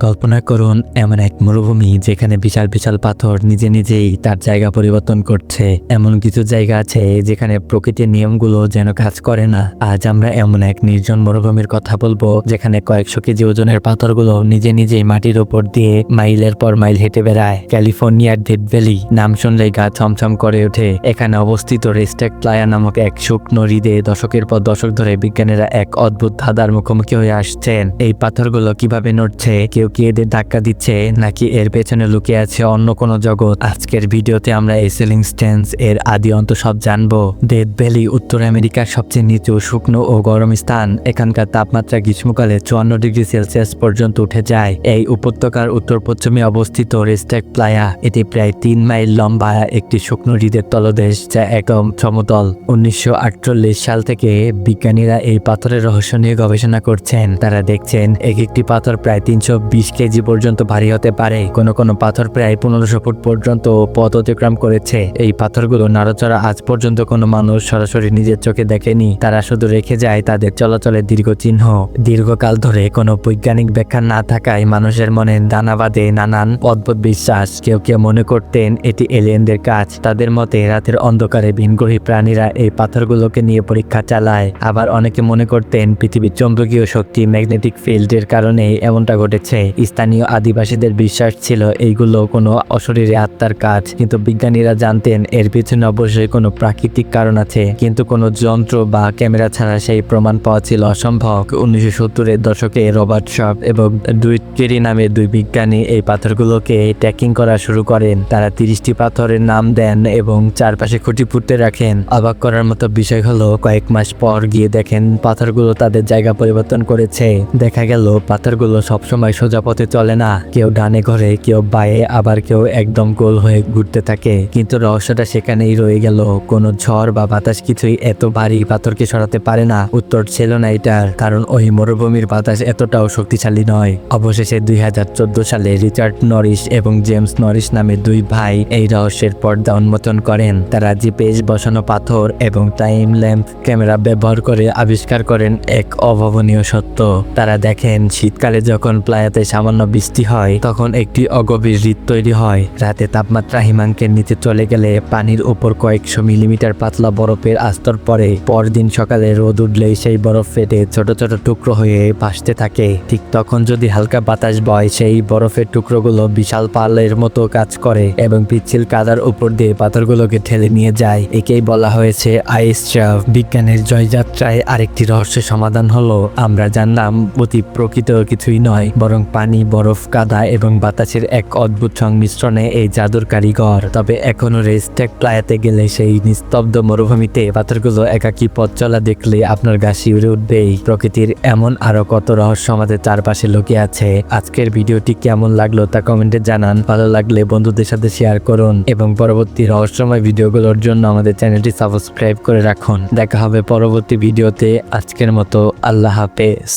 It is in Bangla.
কল্পনা করুন এমন এক মরুভূমি যেখানে বিশাল বিশাল পাথর নিজে নিজেই তার জায়গা পরিবর্তন করছে। এমন কিছু জায়গা আছে যেখানে প্রকৃতির নিয়মগুলো যেন কাজ করে না। আজ আমরা এমন এক নির্জন মরুভূমির কথা বলবো যেখানে কয়েকশো কেজি ওজনের পাথরগুলো নিজে নিজেই মাটির উপর দিয়ে মাইলের পর মাইল হেঁটে বেড়ায়। ক্যালিফোর্নিয়ার ডেথ ভ্যালি নাম শুনলেই গা ছমছম করে ওঠে। এখানে অবস্থিত রেস্টেক প্লায়া নামক এক শুকনো হ্রদে দশকের পর দশক ধরে বিজ্ঞানীরা এক অদ্ভুত ধাঁধার মুখোমুখি হয়ে আসছেন। এই পাথরগুলো কিভাবে নড়ছে, কেউ কি এদের ধাক্কা দিচ্ছে, নাকি এর পেছনে লুকিয়ে আছে অন্য কোনো জগৎ? আজকের ভিডিওতে আমরা এই সিলিং স্ট্যান্স এর আদি অন্ত সব জানবো। ডেথ ভ্যালি উত্তর আমেরিকার সবচেয়ে নিচু, শুকনো ও গরম স্থান। এখানকার তাপমাত্রা গ্রীষ্মকালে 54 ডিগ্রি সেলসিয়াস পর্যন্ত উঠে যায়। এই উপত্যকার উত্তর পশ্চিমে অবস্থিত রেস্টেক প্লায়া, এটি প্রায় 3 মাইল লম্বা একটি শুকনো হ্রদের তলদেশ যা একদম সমতল। 1948 সাল থেকে বিজ্ঞানীরা এই পাথরের রহস্য নিয়ে গবেষণা করছেন। তারা দেখছেন এক একটি পাথর প্রায় 320 কেজি পর্যন্ত ভারী হতে পারে। কোনো পাথর প্রায় 1500 ফুট পর্যন্ত পথ অতিক্রম করেছে। এই পাথরগুলো নাড়াচড়া আজ পর্যন্ত কোনো মানুষ সরাসরি নিজের চোখে দেখেনি। তারা শুধু রেখে যায় তাদের চলাচলের দীর্ঘ চিহ্ন। দীর্ঘকাল ধরে কোনো বৈজ্ঞানিক ব্যাখ্যা না থাকায় মানুষের মনে দানা বাঁধে নানান অদ্ভুত বিশ্বাস। কেউ কেউ মনে করতেন এটি এলিয়েনদের কাজ। তাদের মতে রাতের অন্ধকারে ভিনগ্রহী প্রাণীরা এই পাথরগুলোকে নিয়ে পরীক্ষা চালায়। আবার অনেকে মনে করতেন পৃথিবীর চৌম্বকীয় শক্তি, ম্যাগনেটিক ফিল্ডের কারণে এমনটা ঘটেছে। স্থানীয় আদিবাসীদের বিশ্বাস ছিল এইগুলো কোনো অশরীরী আত্মার কাজ, কিন্তু বিজ্ঞানীরা জানতেন এর পিছনে অবশ্যই কোনো প্রাকৃতিক কারণ আছে। কিন্তু কোনো যন্ত্র বা ক্যামেরা ছাড়া সেই প্রমাণ পাওয়া ছিল অসম্ভব। 1970-এর দশকে রবার্ট শপ এবং ডুইট কেরি নামে দুই বিজ্ঞানী এই পাথরগুলোকে ট্র্যাকিং করা শুরু করেন। তারা 30টি পাথরের নাম দেন এবং চারপাশে খুঁটি পুঁতে রাখেন। অবাক করার মতো বিষয় হলো কয়েক মাস পর গিয়ে দেখেন পাথরগুলো তাদের জায়গা পরিবর্তন করেছে। দেখা গেল পাথরগুলো সবসময় সোজা পথে চলে না, কেউ ডানে ঘোরে, কেউ বায়ে, আবার কেউ একদম গোল হয়ে ঘুরতে থাকে। কিন্তু রহস্যটা সেখানেই রয়ে গেল। কোনো ঝড় বা বাতাস কিছুই এত ভারী পাথরকে সরাতে পারে না। উত্তর ছিল না এটার, কারণ ওই মরুভূমির বাতাস এতটাও শক্তিশালী নয়। অবশেষে 2014 সালে রিচার্ড নরিস এবং জেমস নরিস নামে দুই ভাই এই রহস্যের পর্দা উন্মোচন করেন। তারা জিপিএস বসানো পাথর এবং টাইম ল্যাম্প ক্যামেরা ব্যবহার করে আবিষ্কার করেন এক অভাবনীয় সত্য। তারা দেখেন শীতকালে যখন প্লায়াতে সামান্য বৃষ্টি হয় তখন একটি অগভীর হ্রদ তৈরি হয়। রাতে তাপমাত্রা হিমাঙ্কের নিচে চলে গেলে পানির উপর কয়েকশো মিলিমিটার পাতলা বরফের আস্তর পড়ে। পরদিন সকালে রোদ উঠলেই সেই বরফ ফেটে ছোট ছোট টুকরো হয়ে ভাসতে থাকে। ঠিক তখন যদি হালকা বাতাস বয়, সেই বরফের টুকরোগুলো বিশাল পালের মতো কাজ করে এবং পিচ্ছিল কাদার উপর দিয়ে পাথরগুলোকে ঠেলে নিয়ে যায়। একেই বলা হয়েছে আইস ট্র্যাপ। বিজ্ঞানের জয়যাত্রায় আরেকটি রহস্যের সমাধান হলো আমরা জানলাম অতি প্রকৃত কিছুই নয়, বরং পানি, বরফ, কাদা এবং বাতাসের এক অদ্ভুত সংমিশ্রণে এই জাদুর কারিগর। তবে এখনো রেস্টেক প্লায়াতে গেলে সেই নিস্তব্ধ মরুভূমিতে পাথরগুলো একাকী পথ চলা দেখলে আপনার গা শিউরে উঠবেই। প্রকৃতির এমন আরো কত রহস্য আমাদের চারপাশে লুকিয়ে আছে। আজকের ভিডিওটি কেমন লাগলো তা কমেন্টে জানান। ভালো লাগলে বন্ধুদের সাথে শেয়ার করুন এবং পরবর্তী রহস্যময় ভিডিওগুলোর জন্য আমাদের চ্যানেলটি সাবস্ক্রাইব করে রাখুন। দেখা হবে পরবর্তী ভিডিওতে। আজকের মতো আল্লাহ হাফেজ।